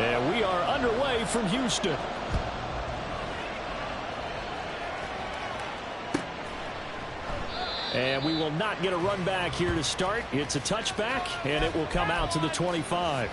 And we are underway from Houston. And we will not get a run back here to start. It's a touchback, and it will come out to the 25.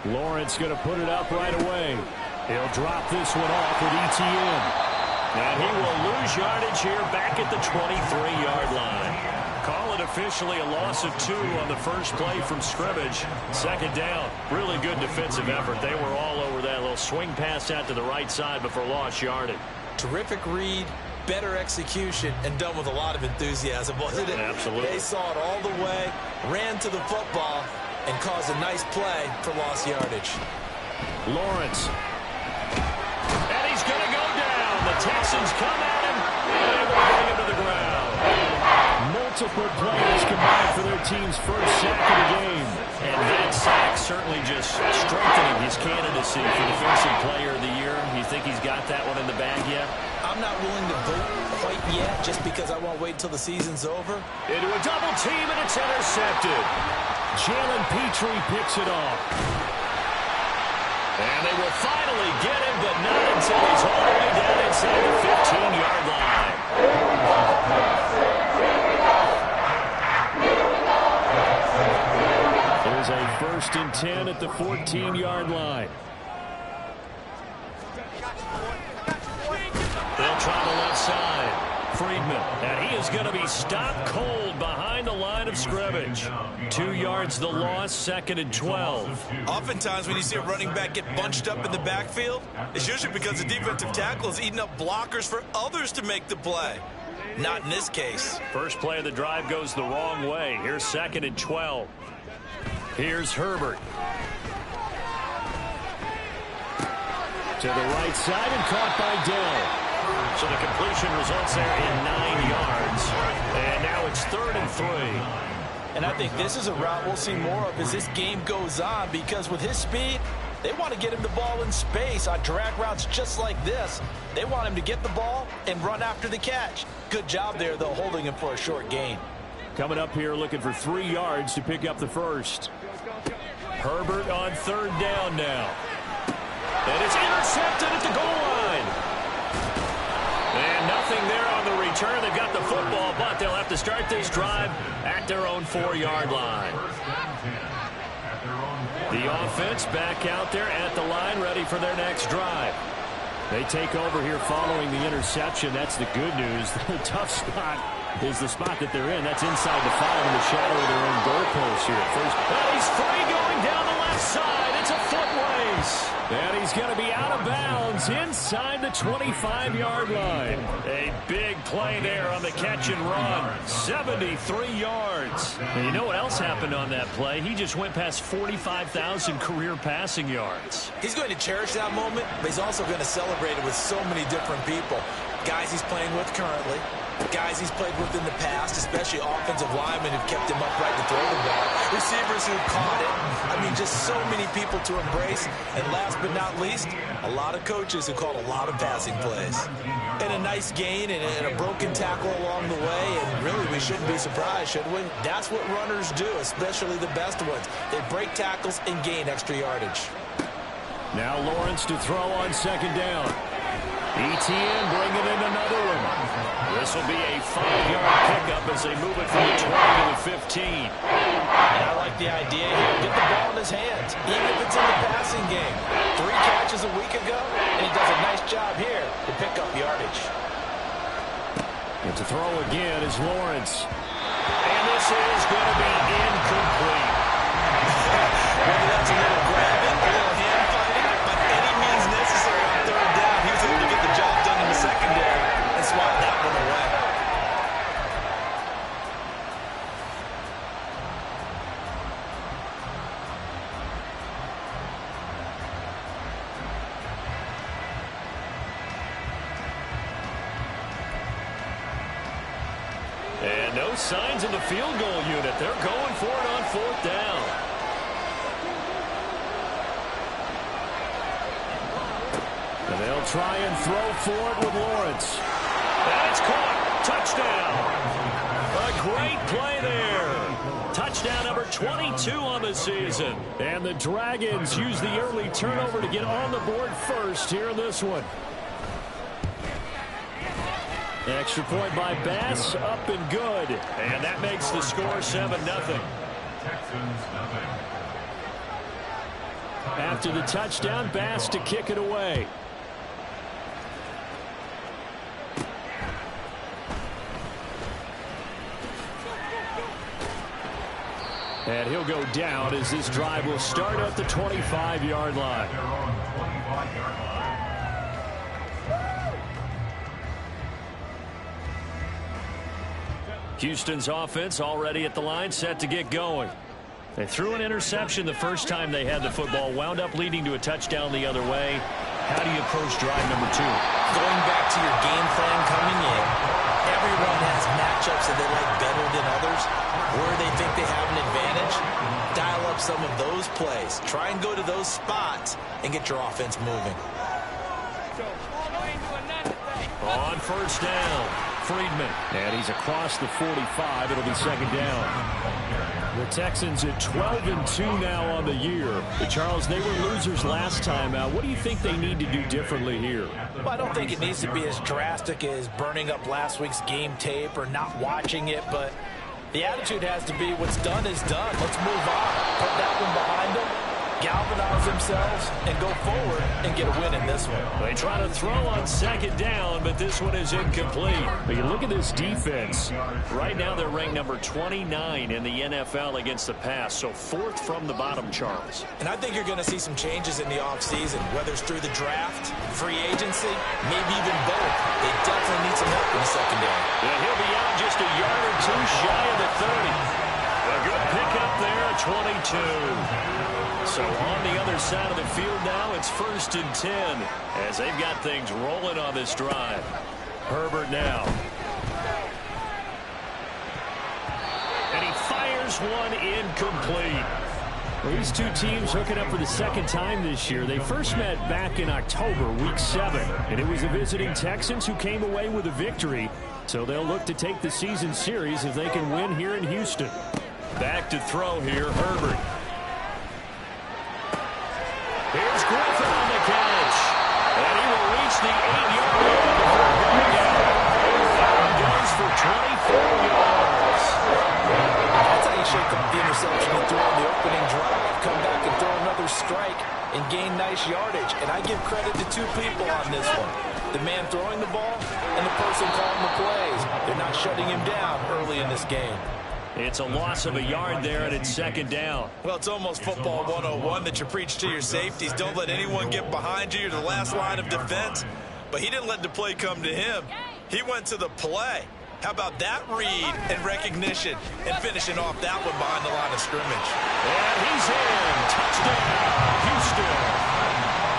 Lawrence going to put it up right away. He'll drop this one off with ETN. And he will lose yardage here back at the 23-yard line. Call it officially a loss of 2 on the first play from scrimmage. Second down. Really good defensive effort. They were all over that little swing pass out to the right side before lost yardage. Terrific read, better execution, and done with a lot of enthusiasm, wasn't it? Absolutely. They saw it all the way, ran to the football, and caused a nice play for lost yardage. Lawrence. And he's going to go down. The Texans come at him, and they will bring him to the ground. Multiple players combined for their team's first sack of the game. And that sack certainly just strengthening his candidacy for Defensive Player of the Year. You think he's got that one in the bag yet? I'm not willing to vote quite yet just because I won't wait until the season's over. Into a double team, and it's intercepted. Jalen Petrie picks it off. And they will finally get him, but not until he's all the way down inside the 15-yard line. There's a 1st and 10 at the 14-yard line. They'll try the left side. Friedman, and he is going to be stopped cold behind the line of scrimmage. 2 yards the loss, 2nd and 12. Oftentimes when you see a running back get bunched up in the backfield, it's usually because the defensive tackle is eating up blockers for others to make the play. Not in this case. First play of the drive goes the wrong way. Here's 2nd and 12. Here's Herbert. To the right side and caught by Dell. So the completion results there in 9 yards. And now it's 3rd and 3. And I think this is a route we'll see more of as this game goes on, because with his speed, they want to get him the ball in space on drag routes just like this. They want him to get the ball and run after the catch. Good job there, though, holding him for a short gain. Coming up here looking for 3 yards to pick up the first. Herbert on 3rd down now. And it's intercepted at the goal line. And nothing there on the return. They've got the football, but they'll have to start this drive at their own 4-yard line. The offense back out there at the line, ready for their next drive. They take over here following the interception. That's the good news. The tough spot is the spot that they're in. That's inside the 5 in the shadow of their own goalpost here. First, he's free going down the left side. It's a foot race. And he's going to be out of bounds inside the 25-yard line. A big play there on the catch and run. 73 yards. And you know what else happened on that play? He just went past 45,000 career passing yards. He's going to cherish that moment, but he's also going to celebrate it with so many different people. Guys he's playing with currently, guys he's played with in the past, especially offensive linemen who've kept him upright to throw the ball, receivers who've caught it. I mean, just so many people to embrace. And last but not least, a lot of coaches who called a lot of passing plays. And a nice gain and a broken tackle along the way, and really we shouldn't be surprised, should we? That's what runners do, especially the best ones. They break tackles and gain extra yardage. Now Lawrence to throw on 2nd down. ETN bringing in another one. This will be a 5-yard pickup as they move it from the 20 to the 15. And I like the idea here. Get the ball in his hands, even if it's in the passing game. 3 catches a week ago, and he does a nice job here to pick up yardage. And to throw again is Lawrence. And this is going to be incomplete. Whether that's a little grabbing, a little hand fighting, by any means necessary on 3rd down, he was able to get the job done in the secondary and swat that one away. And no signs in the field goal unit. They're going for it on 4th down. And they'll try and throw for it with Lawrence. And it's caught. Touchdown. A great play there. Touchdown number 22 on the season. And the Dragons use the early turnover to get on the board first here in this one. Extra point by Bass, up and good. And that makes the score 7-0. After the touchdown, Bass to kick it away. And he'll go down as this drive will start at the 25-yard line. Houston's offense already at the line, set to get going. They threw an interception the first time they had the football, wound up leading to a touchdown the other way. How do you approach drive number 2? Going back to your game plan coming in, everyone has matchups that they like better than others. Where they think they have an advantage, dial up some of those plays. Try and go to those spots and get your offense moving. On first down, Friedman. And he's across the 45. It'll be second down. The Texans at 12-2 now on the year. But Charles, they were losers last time out. What do you think they need to do differently here? Well, I don't think it needs to be as drastic as burning up last week's game tape or not watching it, but the attitude has to be what's done is done. Let's move on. Put that one behind them, galvanize themselves, and go forward and get a win in this one. They try to throw on second down, but this one is incomplete. But you look at this defense. Right now they're ranked number 29 in the NFL against the pass, so 4th from the bottom, Charles. And I think you're going to see some changes in the offseason, whether it's through the draft, free agency, maybe even both. They definitely need some help in the secondary. Yeah, he'll be out just a yard or two shy of the 30. A good pickup there at 22. So on the other side of the field now, it's 1st and 10 as they've got things rolling on this drive. Herbert now. And he fires one incomplete. Well, these two teams hooking up for the second time this year. They first met back in October, week 7. And it was the visiting Texans who came away with a victory. So they'll look to take the season series if they can win here in Houston. Back to throw here, Herbert. Here's Griffin on the catch. And he will reach the 8-yard line before going out. And goes for 24 yards. That's how you shake up the interception and throw in the opening drive. Come back and throw another strike and gain nice yardage. And I give credit to two people on this one. The man throwing the ball and the person calling the plays. They're not shutting him down early in this game. It's a loss of a yard there, and it's second down. Well, it's almost football 101 that you preach to your safeties. Don't let anyone get behind you. You're the last line of defense. But he didn't let the play come to him. He went to the play. How about that read and recognition and finishing off that one behind the line of scrimmage? And he's in. Touchdown, Houston.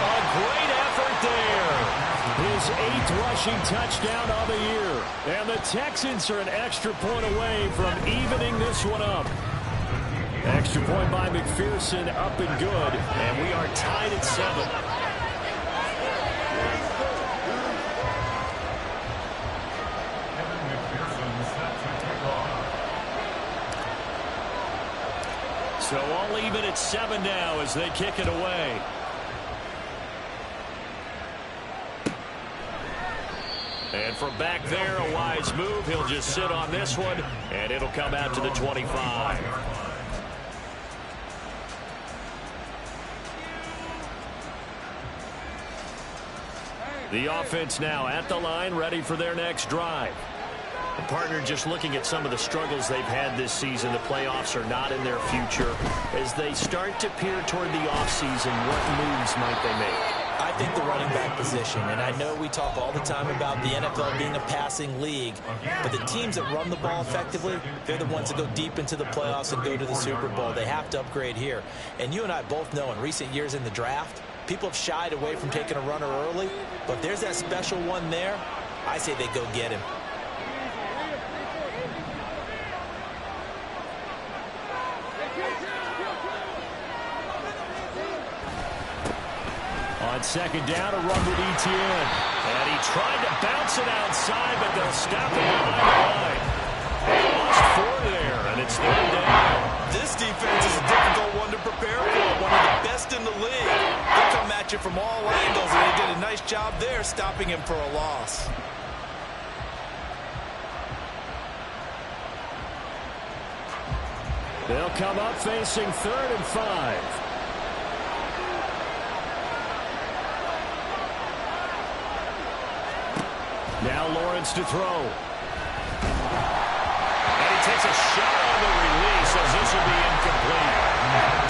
A great effort there. His 8th rushing touchdown of the year. And the Texans are an extra point away from evening this one up. Extra point by McPherson, up and good. And we are tied at 7. So all even at 7 now as they kick it away. And from back there, a wise move. He'll just sit on this one, and it'll come out to the 25. The offense now at the line, ready for their next drive. The partner just looking at some of the struggles they've had this season. The playoffs are not in their future. As they start to peer toward the offseason, what moves might they make? I think the running back position, and I know we talk all the time about the NFL being a passing league, but the teams that run the ball effectively, they're the ones that go deep into the playoffs and go to the Super Bowl. They have to upgrade here. And you and I both know in recent years in the draft, people have shied away from taking a runner early, but if there's that special one there, I say they go get him. On second down, a run with Etienne. And he tried to bounce it outside, but they'll stop it behind the line. They lost 4 there, and it's 3rd down. This defense is a difficult one to prepare for, one of the best in the league. They come at you from all angles, and they did a nice job there stopping him for a loss. They'll come up facing 3rd and 5. Now Lawrence to throw. And he takes a shot on the release as this will be incomplete.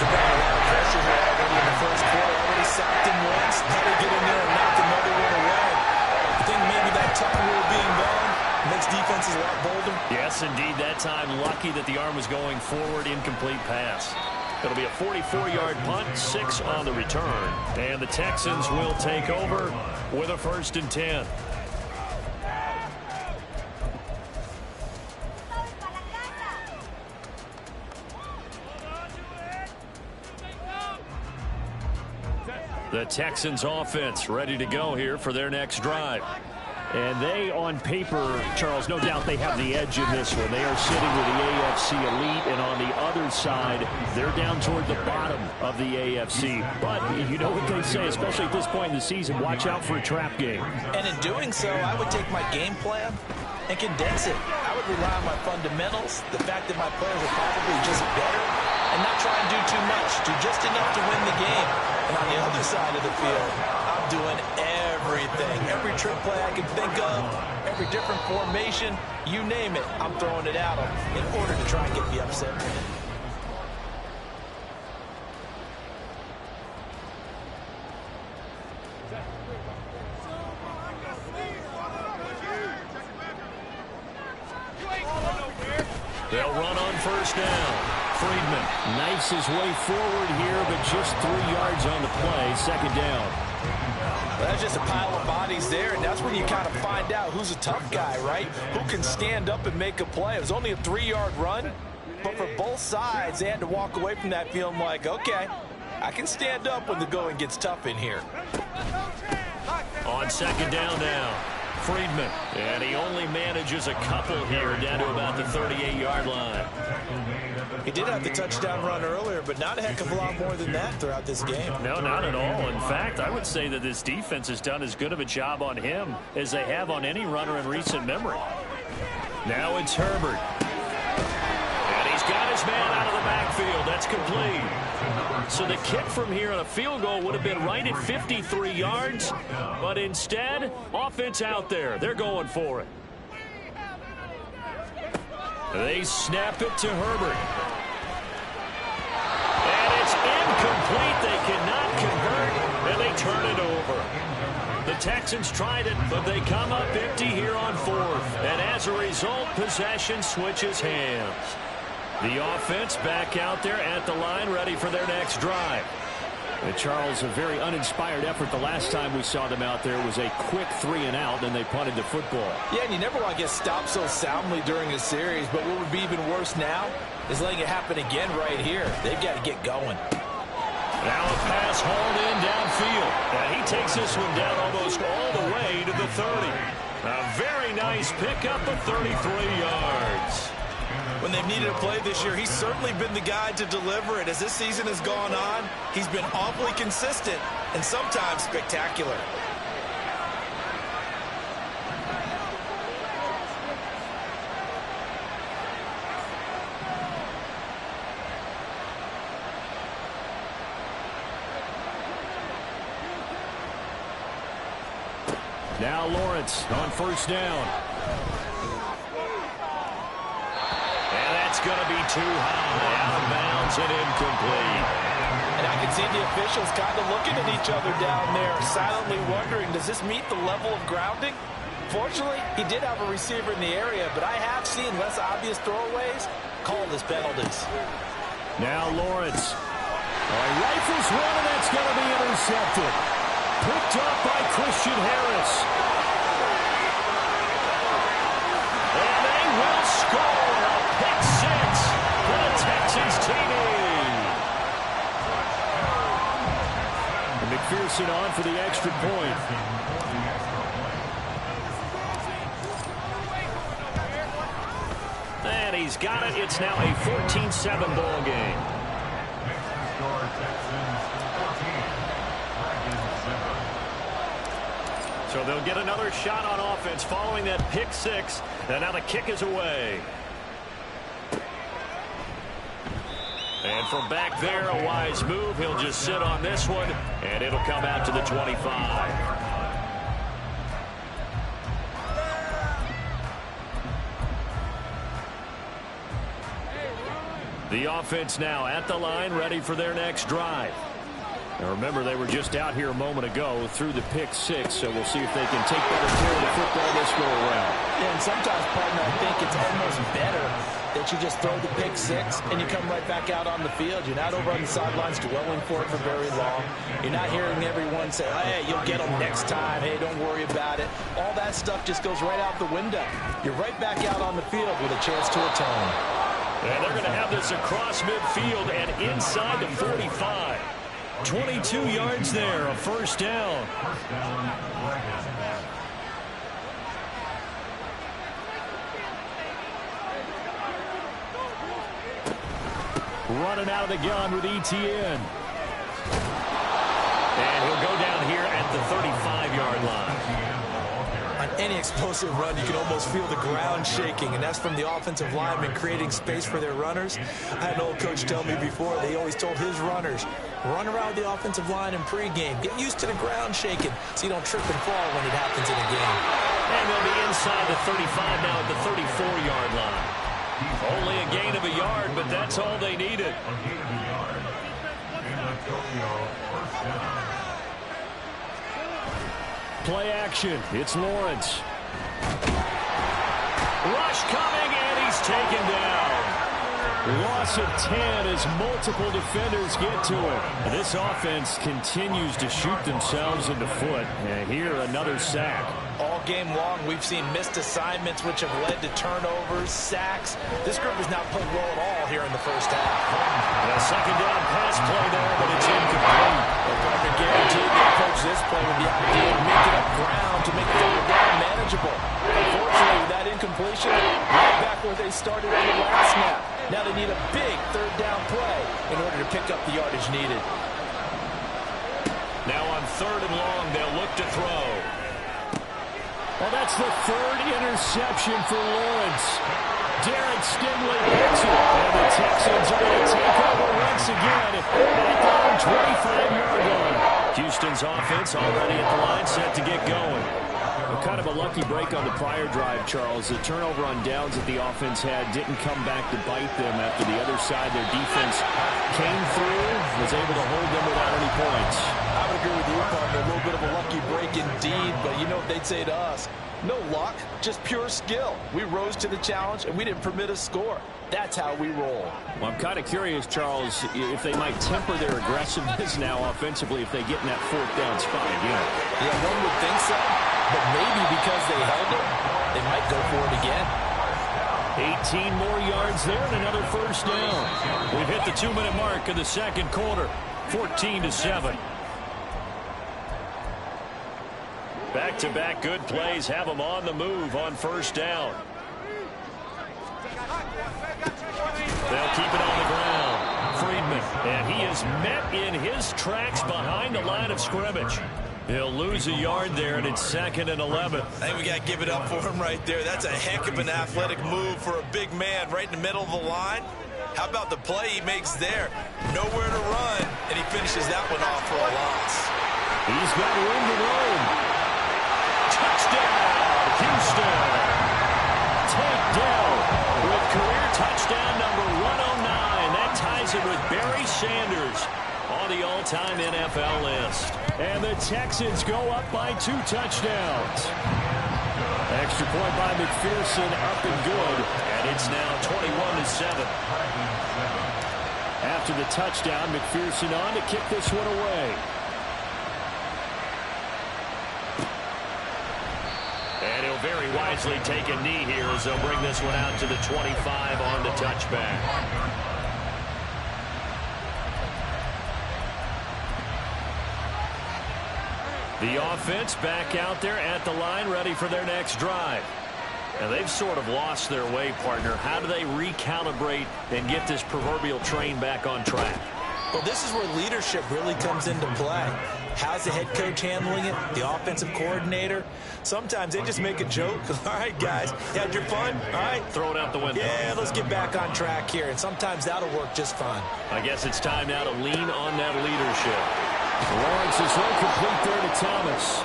They've got a lot of pressure here already in the first quarter. Already sacked him once. Had to get in there and knock another one away. I think maybe that tuck rule being gone makes defenses a lot bolder. Yes, indeed. That time, lucky that the arm was going forward. Incomplete pass. It'll be a 44-yard punt, 6 on the return. And the Texans will take over with a 1st and 10. The Texans offense ready to go here for their next drive. And they, on paper, Charles, no doubt they have the edge in this one. They are sitting with the AFC elite, and on the other side, they're down toward the bottom of the AFC. But you know what they say, especially at this point in the season, watch out for a trap game. And in doing so, I would take my game plan and condense it. I would rely on my fundamentals, the fact that my players are probably just better, and not try and do too much, do just enough to win the game. And on the other side of the field, I'm doing everything. Every trick play I can think of, every different formation, you name it, I'm throwing it at them in order to try and get the upset. They'll run on 1st down. Friedman knifes his way forward here, but just 3 yards on the play. 2nd down. Well, that's just a pile of bodies there, and that's when you kind of find out who's a tough guy, right? Who can stand up and make a play. It was only a 3-yard run, but for both sides, they had to walk away from that feeling like, okay, I can stand up when the going gets tough in here. On 2nd down now, Friedman, and he only manages a couple here down to about the 38-yard line. He did have the touchdown run earlier, but not a heck of a lot more than that throughout this game. No, not at all. In fact, I would say that this defense has done as good of a job on him as they have on any runner in recent memory. Now it's Herbert. And he's got his man out of the backfield. That's complete. So the kick from here on a field goal would have been right at 53 yards, but instead, offense out there. They're going for it. They snap it to Herbert. And it's incomplete. They cannot convert, and they turn it over. The Texans tried it, but they come up empty here on 4th. And as a result, possession switches hands. The offense back out there at the line, ready for their next drive. And Charles, a very uninspired effort the last time we saw them out there was a quick 3-and-out, and they punted the football. Yeah, and you never want to get stopped so soundly during a series, but what would be even worse now is letting it happen again right here. They've got to get going. Now a pass hauled in downfield, and he takes this one down almost all the way to the 30. A very nice pickup of 33 yards. When they've needed a play this year, he's certainly been the guy to deliver it. As this season has gone on, he's been awfully consistent and sometimes spectacular. Now Lawrence on 1st down. It's going to be too high, out of bounds and incomplete. And I can see the officials kind of looking at each other down there, silently wondering, does this meet the level of grounding? Fortunately, he did have a receiver in the area, but I have seen less obvious throwaways called as penalties. Now Lawrence. Rifles one, and that's going to be intercepted. Picked up by Christian Harris. And they will score. Pick 6 for the Texans TV. And the McPherson on for the extra point. And he's got it. It's now a 14-7 ball game. So they'll get another shot on offense following that pick six. And now the kick is away. And from back there, a wise move. He'll just sit on this one, and it'll come out to the 25. The offense now at the line, ready for their next drive. Now remember, they were just out here a moment ago through the pick six, so we'll see if they can take better care of the football this go around. Yeah, and sometimes, partner, I think it's almost better that you just throw the pick six and you come right back out on the field. You're not over on the sidelines dwelling for it for very long. You're not hearing everyone say, hey, you'll get them next time. Hey, don't worry about it. All that stuff just goes right out the window. You're right back out on the field with a chance to atone. And they're going to have this across midfield and inside the 45. 22 yards there, a first down. Running out of the gun with ETN. And he'll go down here at the 35-yard line. On any explosive run, you can almost feel the ground shaking, and that's from the offensive linemen creating space for their runners. I had an old coach tell me before, they always told his runners, run around the offensive line in pregame. Get used to the ground shaking so you don't trip and fall when it happens in a game. And they'll be inside the 35 now at the 34-yard line. Only a gain of a yard, but that's all they needed. Play action. It's Lawrence. Rush coming, and he's taken down. Loss of 10 as multiple defenders get to it. And this offense continues to shoot themselves in the foot. And here, another sack. All game long, we've seen missed assignments, which have led to turnovers, sacks. This group has not played well at all here in the first half. A second down pass play there, but it's incomplete. They're guaranteed to approach this play with the idea of making up ground to make third down manageable. Unfortunately, with that incompletion, right back where they started on the last snap. Now they need a big third down play in order to pick up the yardage needed. Now on third and long, they'll look to throw. Well, that's the third interception for Lawrence. Derek Stingley picks it, and the Texans are going to take over once again at their own 25-yard line. Houston's offense already at the line, set to get going. Kind of a lucky break on the prior drive, Charles. The turnover on downs that the offense had didn't come back to bite them after the other side. Their defense came through, was able to hold them without any points. I would agree with you, partner. A little bit of a lucky break indeed, but you know what they'd say to us? No luck, just pure skill. We rose to the challenge, and we didn't permit a score. That's how we roll. Well, I'm kind of curious, Charles, if they might temper their aggressiveness now offensively if they get in that fourth down spot again. Yeah, one would think so, but maybe because they held it, they might go for it again. 18 more yards there and another first down. We've hit the 2-minute mark of the second quarter, 14-7. Back-to-back good plays have them on the move on first down. They'll keep it on the ground. Friedman, and he is met in his tracks behind the line of scrimmage. He'll lose a yard there, and it's 2nd and 11. I think we got to give it up for him right there. That's a heck of an athletic move for a big man right in the middle of the line. How about the play he makes there? Nowhere to run, and he finishes that one off for a loss. He's got room to roam. Touchdown, Houston. Takedown with career touchdown number 109. That ties it with Barry Sanders on the all-time NFL list. And the Texans go up by 2 touchdowns. Extra point by McPherson, up and good. And it's now 21-7. After the touchdown, McPherson on to kick this one away. And he'll very wisely take a knee here as they'll bring this one out to the 25 on the touchback. The offense back out there at the line, ready for their next drive. Now, they've sort of lost their way, partner. How do they recalibrate and get this proverbial train back on track? Well, this is where leadership really comes into play. How's the head coach handling it? The offensive coordinator? Sometimes they just make a joke. All right, guys, you had your fun? All right. Throw it out the window. Yeah, let's get back on track here. And sometimes that'll work just fine. I guess it's time now to lean on that leadership. Lawrence is incomplete there to Thomas.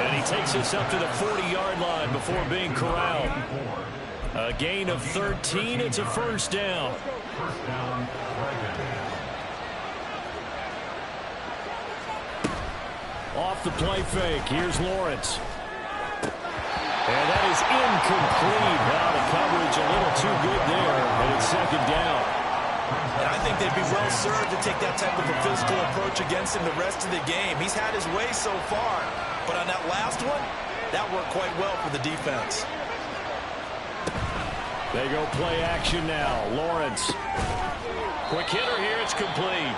And he takes us up to the 40-yard line before being corralled. A gain of 13. It's a first down. Off the play fake. Here's Lawrence. And that is incomplete. Now the coverage a little too good there. And it's second down. And I think they'd be well served to take that type of a physical approach against him the rest of the game. He's had his way so far. But on that last one, that worked quite well for the defense. They go play action now. Lawrence. Quick hitter here. It's complete.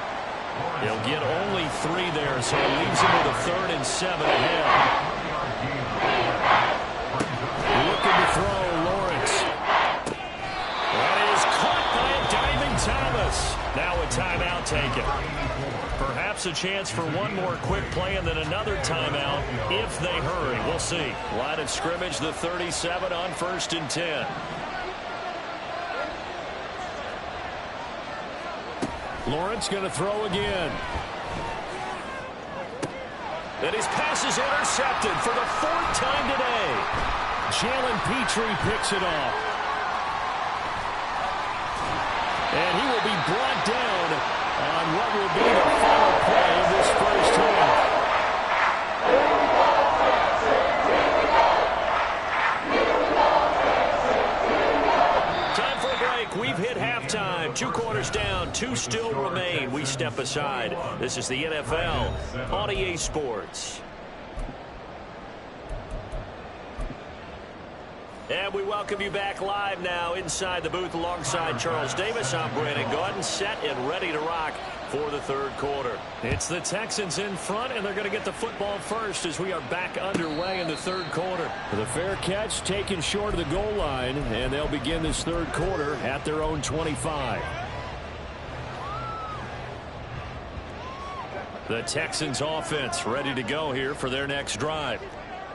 He'll get only 3 there, so it leaves him with a 3rd and 7 ahead. Looking to throw, Lawrence. That is caught by a diving Thomas. Now a timeout taken. Perhaps a chance for one more quick play and then another timeout if they hurry. We'll see. Line of scrimmage, the 37 on 1st and 10. Lawrence going to throw again. And his pass is intercepted for the 4th time today. Jalen Petrie picks it off. And he will be brought down on what will be the final play of this first half. Time for a break. We've hit halftime. 2 quarters down. 2 still remain. We step aside. This is the NFL on EA Sports. And we welcome you back live now inside the booth alongside Charles Davis. I'm Brandon Gaudin, set and ready to rock for the 3rd quarter. It's the Texans in front, and they're going to get the football first as we are back underway in the 3rd quarter. The fair catch taken short of the goal line, and they'll begin this 3rd quarter at their own 25. The Texans offense ready to go here for their next drive.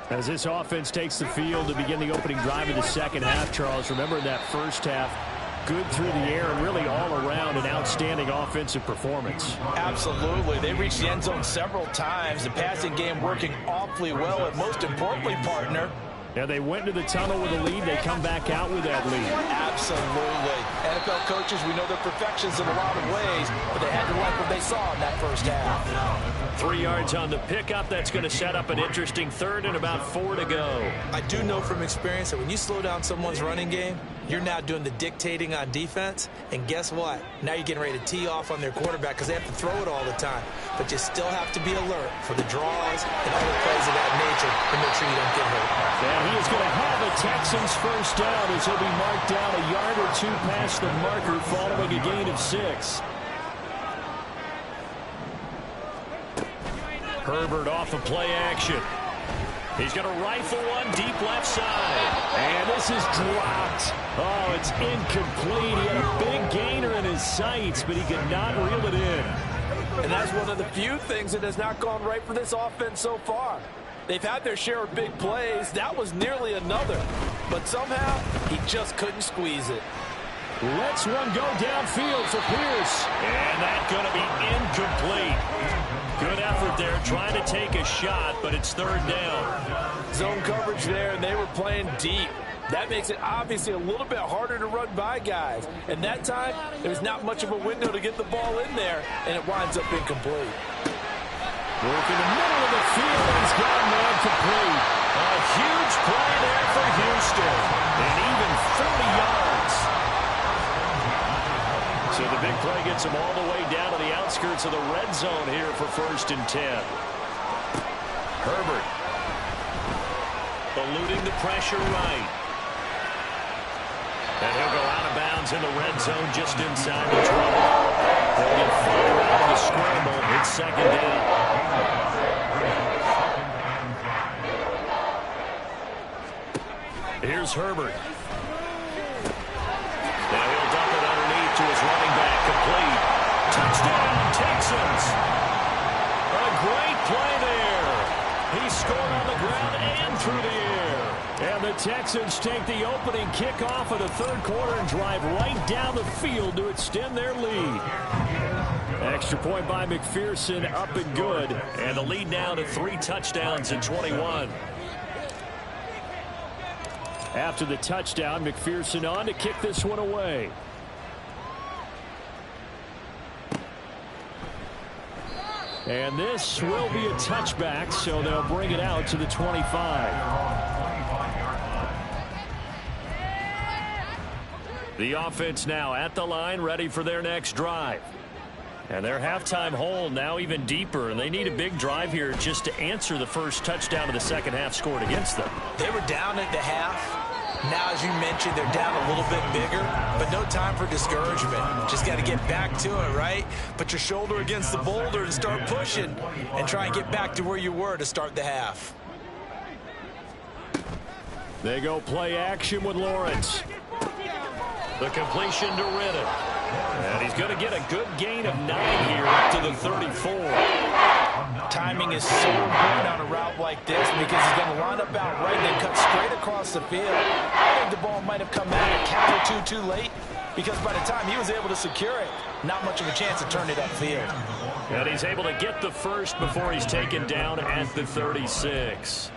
As this offense takes the field to begin the opening drive of the second half, Charles, remember that first half, good through the air and really all around an outstanding offensive performance. Absolutely. They reached the end zone several times. The passing game working awfully well, and most importantly, partner, Yeah, they went into the tunnel with a lead. They come back out with that lead. Absolutely. NFL coaches, we know they're perfections in a lot of ways, but they had to like what they saw in that first half. 3 yards on the pickup. That's going to set up an interesting 3rd and about 4 to go. I do know from experience that when you slow down someone's running game, you're now doing the dictating on defense, and guess what? Now you're getting ready to tee off on their quarterback because they have to throw it all the time. But you still have to be alert for the draws and other plays of that nature to make sure you don't get hurt. And he is going to have a Texans first down as he'll be marked down a yard or 2 past the marker following a gain of 6. Herbert off of play action. He's going to rifle one deep left side. And this is dropped. Oh, it's incomplete. He had a big gainer in his sights, but he could not reel it in. And that's one of the few things that has not gone right for this offense so far. They've had their share of big plays. That was nearly another. But somehow, he just couldn't squeeze it. Lets one go downfield for Pierce. And that's going to be incomplete. Good effort there, trying to take a shot, but it's 3rd down. Zone coverage there, and they were playing deep. That makes it obviously a little bit harder to run by guys. And that time, there was not much of a window to get the ball in there, and it winds up incomplete. Work in the middle of the field, and he's got a man complete. A huge play there for Houston, and even 40 yards. So the big play gets him all the way down to the outskirts of the red zone here for 1st and 10. Herbert eluding the pressure right. And he'll go out of bounds in the red zone just inside the 12. They'll get 5 out of the scramble. It's 2nd down. Here's Herbert. Now he'll dump it underneath to his running back. Complete. Touchdown, Texans. A great play there. He scored on the ground and through the air. And the Texans take the opening kickoff of the third quarter and drive right down the field to extend their lead. Extra point by McPherson, up and good. And the lead now to 3 touchdowns in 21. After the touchdown, McPherson on to kick this one away. And this will be a touchback, so they'll bring it out to the 25. The offense now at the line, ready for their next drive. And their halftime hole now even deeper, and they need a big drive here just to answer the first touchdown of the second half scored against them. They were down at the half. Now, as you mentioned, they're down a little bit bigger, but no time for discouragement. Just got to get back to it, right? Put your shoulder against the boulder and start pushing and try and get back to where you were to start the half. They go play action with Lawrence. The completion to Riddick. And he's going to get a good gain of 9 here up to the 34. Timing is so important on a route like this because he's going to line up out right and then cut straight across the field. I think the ball might have come out a count or two too late because by the time he was able to secure it, not much of a chance to turn it upfield. And he's able to get the first before he's taken down at the 36.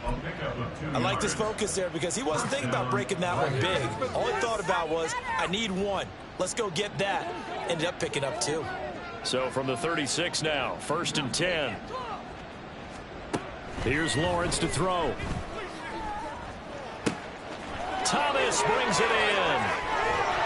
I like this focus there because he wasn't thinking about breaking that one big. All he thought about was, I need one. Let's go get that. Ended up picking up 2. So from the 36 now, 1st and 10. Here's Lawrence to throw. Thomas brings it in.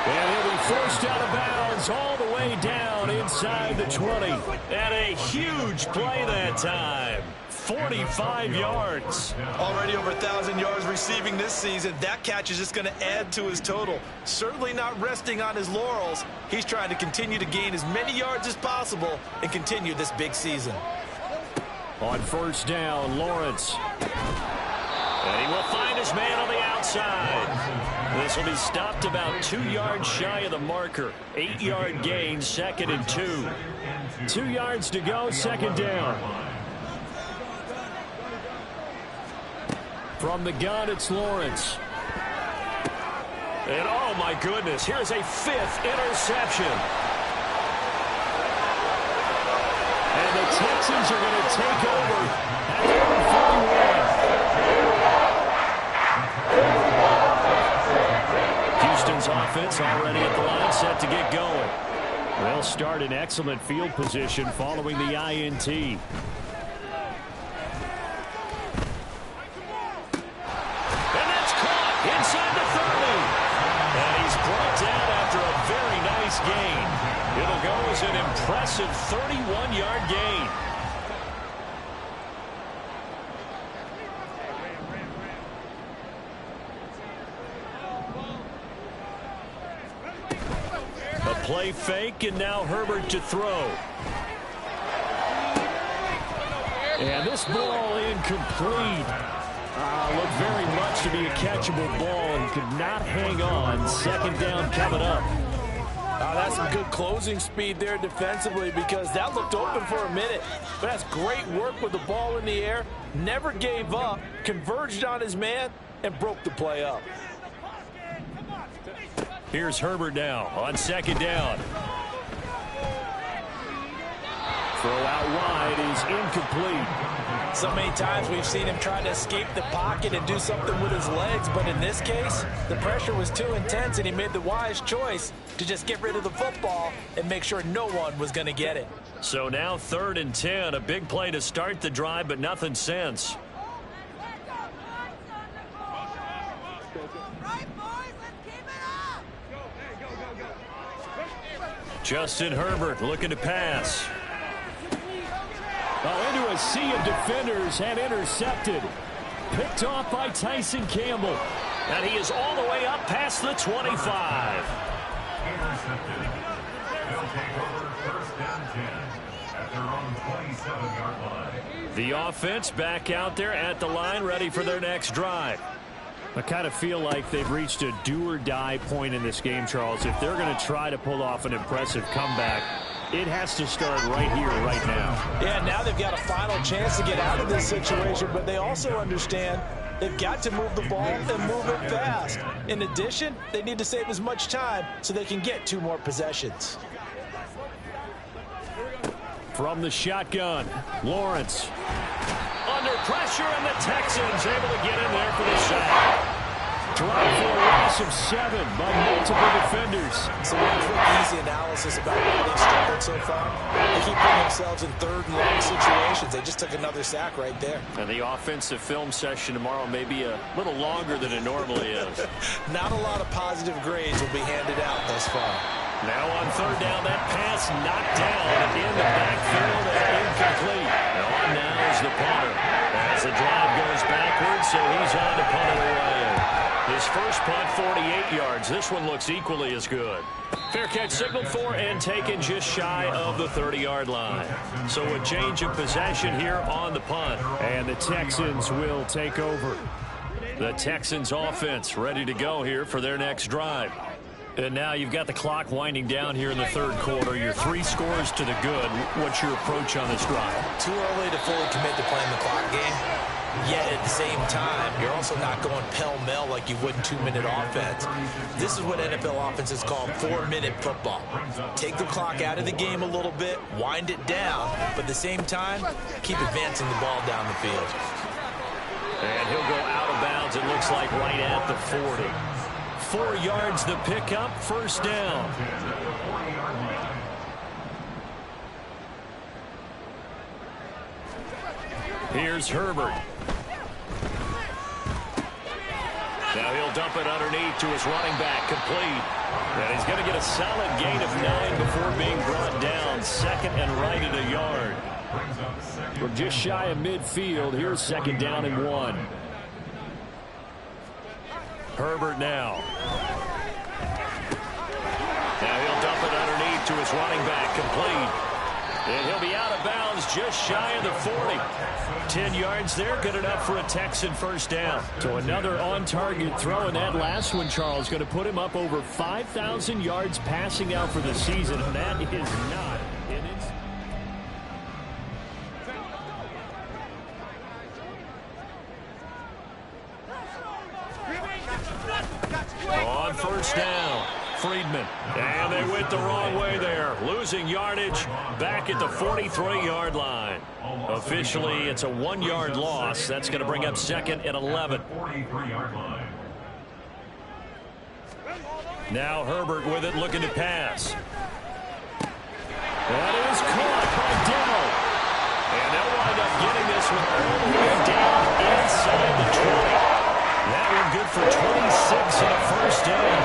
And he'll be forced out of bounds all the way down inside the 20. And a huge play that time. 45 yards. Already over 1,000 yards receiving this season. That catch is just going to add to his total. Certainly not resting on his laurels. He's trying to continue to gain as many yards as possible and continue this big season. On 1st down, Lawrence. And he will find his man on the outside. This will be stopped about 2 yards shy of the marker. 8-yard gain, 2nd and 2. 2 yards to go, 2nd down. From the gun, it's Lawrence. And oh my goodness, here's a 5th interception. And the Texans are going to take over at 41. Houston's offense already at the line, set to get going. They'll start in excellent field position following the INT. Inside the 30. And he's brought down after a very nice gain. It'll go as an impressive 31-yard gain. A play fake, and now Herbert to throw. And this ball incomplete. Looked very much to be a catchable ball and could not hang on. 2nd down coming up. That's some good closing speed there defensively because that looked open for a minute. But that's great work with the ball in the air. Never gave up, converged on his man, and broke the play up. Here's Herbert now on 2nd down. Throw out wide is incomplete. So many times we've seen him try to escape the pocket and do something with his legs, but in this case, the pressure was too intense and he made the wise choice to just get rid of the football and make sure no one was going to get it. So now 3rd and 10, a big play to start the drive, but nothing since. Justin Herbert looking to pass. Into a sea of defenders and intercepted. Picked off by Tyson Campbell. And he is all the way up past the 25. The offense back out there at the line, ready for their next drive. I kind of feel like they've reached a do-or-die point in this game, Charles. If they're going to try to pull off an impressive comeback, it has to start right here, right now. Yeah, now they've got a final chance to get out of this situation, but they also understand they've got to move the ball and move it fast. In addition, they need to save as much time so they can get 2 more possessions. From the shotgun, Lawrence. Under pressure, and the Texans able to get in there for the sack. Drop for a loss of 7 by multiple defenders. So one quick, easy analysis about why they've struggled so far. They keep putting themselves in 3rd and long situations. They just took another sack right there. And the offensive film session tomorrow may be a little longer than it normally is. Not a lot of positive grades will be handed out thus far. Now on 3rd down, that pass knocked down in the backfield and incomplete. And on now is the punter. As the drive goes backwards, so he's on to punt it away. His first punt, 48 yards. This one looks equally as good. Fair catch signaled for and taken just shy of the 30-yard line. So a change of possession here on the punt. And the Texans will take over. The Texans offense ready to go here for their next drive. And now you've got the clock winding down here in the 3rd quarter. You're 3 scores to the good. What's your approach on this drive? Too early to fully commit to playing the clock game. Yet at the same time, you're also not going pell-mell like you would in 2-minute offense. This is what NFL offenses call 4-minute football. Take the clock out of the game a little bit, wind it down, but at the same time, keep advancing the ball down the field. And he'll go out of bounds, it looks like, right at the 40. 4 yards the pickup, 1st down. Here's Herbert. Now he'll dump it underneath to his running back, complete. And he's going to get a solid gain of 9 before being brought down. 2nd and right at a yard. We're just shy of midfield. Here's 2nd down and 1. Herbert now. Now he'll dump it underneath to his running back, complete. And he'll be out of bounds just shy of the 40. 10 yards there, good enough for a Texan 1st down. So another on-target throw, and that last one, Charles, going to put him up over 5,000 yards passing out for the season, and that is not in its... On 1st down, Friedman. And they went the wrong way there. Losing yardage back at the 43-yard line. Officially, it's a 1-yard loss. That's going to bring up 2nd and 11. Now Herbert with it, looking to pass. That is caught by Dell. And they'll wind up getting this one all the way down inside the 20. That one good for 26 and a 1st down.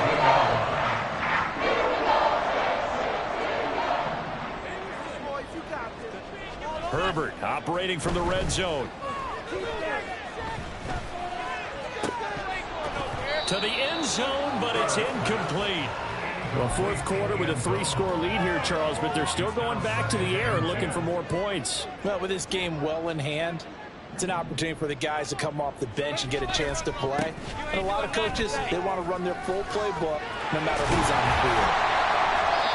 Herbert operating from the red zone. To the end zone, but it's incomplete. Well, 4th quarter with a 3-score lead here, Charles, but they're still going back to the air and looking for more points. Well, with this game well in hand, it's an opportunity for the guys to come off the bench and get a chance to play. And a lot of coaches, they want to run their full playbook no matter who's on the field.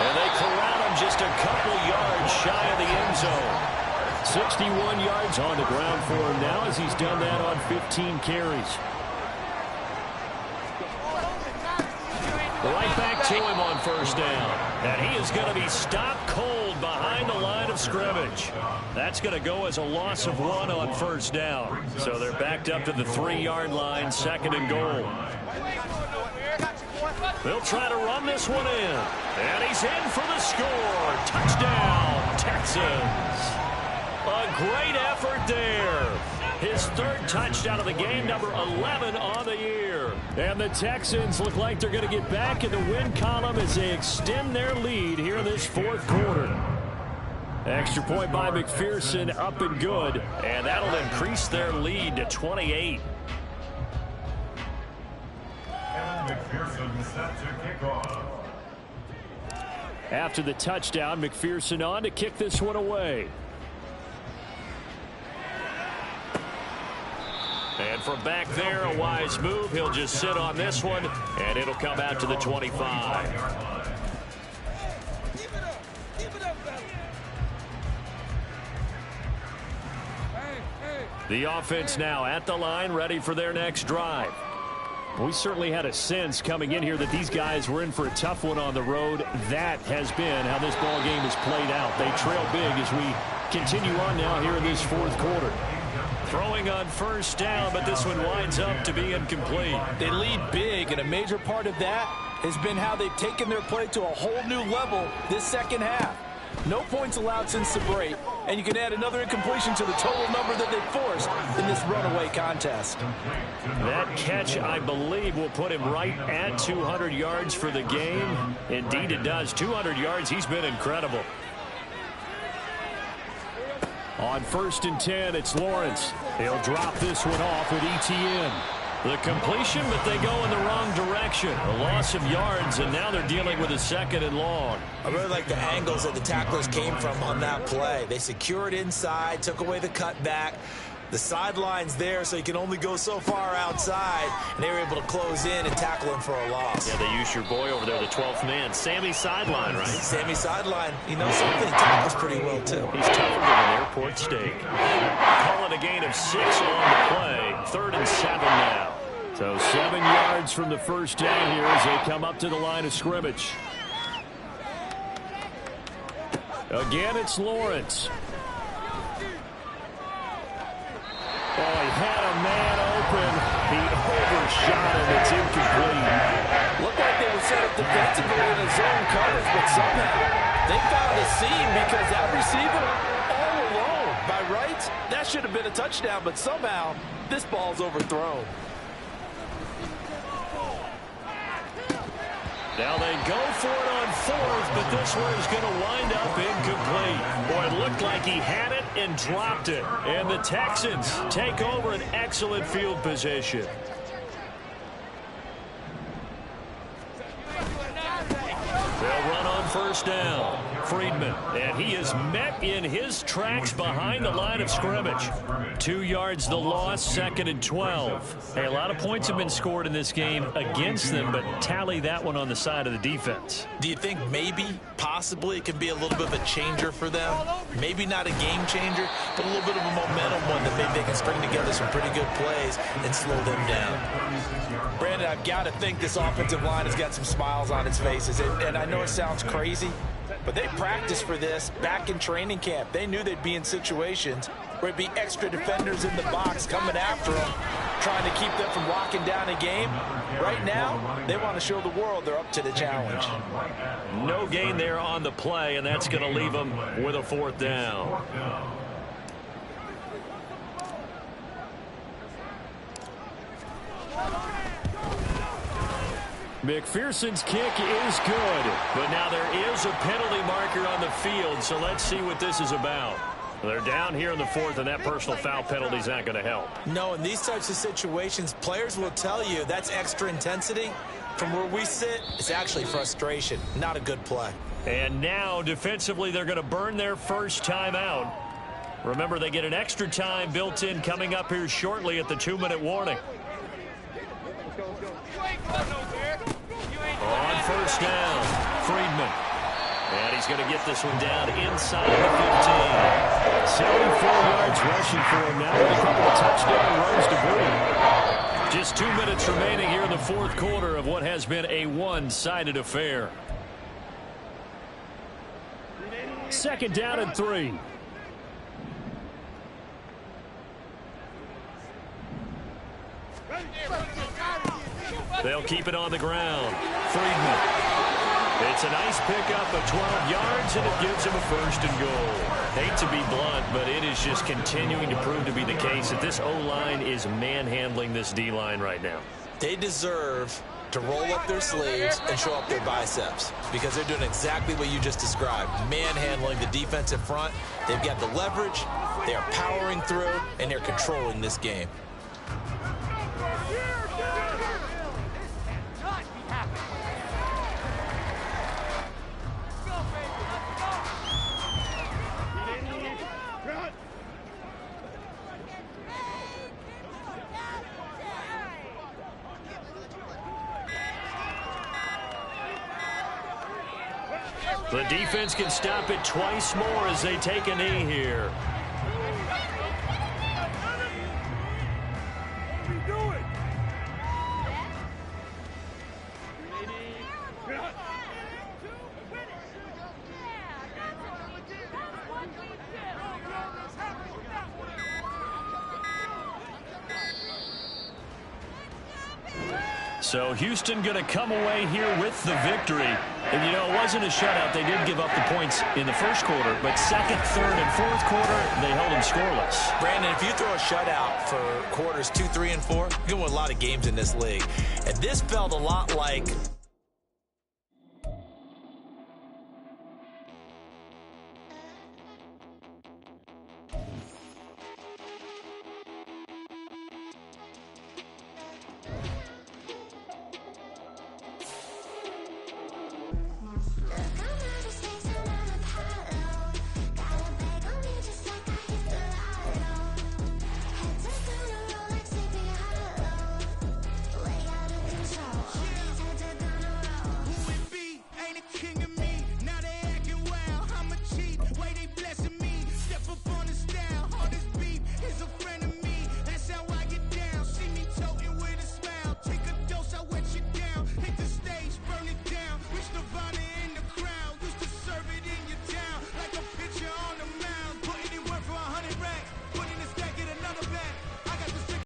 And they corral him just a couple yards shy of the end zone. 61 yards on the ground for him now as he's done that on 15 carries. Right back to him on 1st down. And he is going to be stopped cold behind the line of scrimmage. That's going to go as a loss of 1 on 1st down. So they're backed up to the 3-yard line, 2nd and goal. They'll try to run this one in. And he's in for the score. Touchdown, Texans. A great effort there. His 3rd touchdown of the game, number 11 on the year. And the Texans look like they're going to get back in the win column as they extend their lead here in this 4th quarter. Extra point by McPherson, up and good. And that'll increase their lead to 28. After the touchdown, McPherson on to kick this one away. And from back there, a wise move. He'll just sit on this one, and it'll come out to the 25. The offense now at the line, ready for their next drive. We certainly had a sense coming in here that these guys were in for a tough one on the road. That has been how this ball game has played out. They trail big as we continue on now here in this fourth quarter. Throwing on first down, but this one winds up to be incomplete. They lead big, and a major part of that has been how they've taken their play to a whole new level this second half. No points allowed since the break, and you can add another incompletion to the total number that they forced in this runaway contest. That catch, I believe, will put him right at 200 yards for the game. Indeed, it does. 200 yards, he's been incredible. On 1st and 10, it's Lawrence. He'll drop this one off with ETN. The completion, but they go in the wrong direction. A loss of yards, and now they're dealing with a 2nd and long. I really like the angles that the tacklers came from on that play. They secured inside, took away the cutback. The sideline's there, so you can only go so far outside, and they were able to close in and tackle him for a loss. Yeah, they used your boy over there, the 12th man, Sammy Sideline, right? Sammy Sideline, you know something, he tackles pretty well, too. He's tougher than an airport steak. Call it a gain of 6 on the play. 3rd and 7 now. So 7 yards from the first down here as they come up to the line of scrimmage. Again, it's Lawrence. Oh, he had a man open. He overshot him. It's incomplete. Looked like they were set up defensively in a zone coverage, but somehow they found a seam because that receiver all alone. By rights, that should have been a touchdown, but somehow this ball's overthrown. Now they go for it on 4th, but this one is going to wind up incomplete. Boy, it looked like he had it and dropped it. And the Texans take over an excellent field position. They'll run on first down. Friedman, and he is met in his tracks behind the line of scrimmage. 2 yards the loss, 2nd and 12. Hey, a lot of points have been scored in this game against them, but tally that one on the side of the defense. Do you think maybe, possibly, it can be a little bit of a changer for them? Maybe not a game changer, but a little bit of a momentum one that maybe they can string together some pretty good plays and slow them down. Brandon, I've got to think this offensive line has got some smiles on its faces, and I know it sounds crazy, but they practiced for this back in training camp. They knew they'd be in situations where it'd be extra defenders in the box coming after them, trying to keep them from locking down a game. Right now, they want to show the world they're up to the challenge. No gain there on the play, and that's going to leave them with a 4th down. McPherson's kick is good, but now there is a penalty marker on the field, so let's see what this is about. They're down here in the 4th, and that personal foul penalty is not going to help. No, in these types of situations, players will tell you that's extra intensity. From where we sit, it's actually frustration, not a good play. And now, defensively, they're going to burn their first timeout. Remember, they get an extra time built in coming up here shortly at the 2-minute warning. On first down, Friedman. And he's going to get this one down inside the 15. 74 yards rushing for him now with a couple of touchdown runs to boot. Just 2 minutes remaining here in the 4th quarter of what has been a one-sided affair. 2nd down and 3. They'll keep it on the ground. Friedman. It's a nice pickup of 12 yards, and it gives him a 1st and goal. Hate to be blunt, but it is just continuing to prove to be the case that this O-line is manhandling this D-line right now. They deserve to roll up their sleeves and show up their biceps because they're doing exactly what you just described, manhandling the defensive front. They've got the leverage, they're powering through, and they're controlling this game. The defense can stop it twice more as they take a knee here. So Houston going to come away here with the victory. And, you know, it wasn't a shutout. They did give up the points in the first quarter. But second, third, and fourth quarter, they held them scoreless. Brandon, if you throw a shutout for quarters 2, 3, and 4, you're going to win a lot of games in this league. And this felt a lot like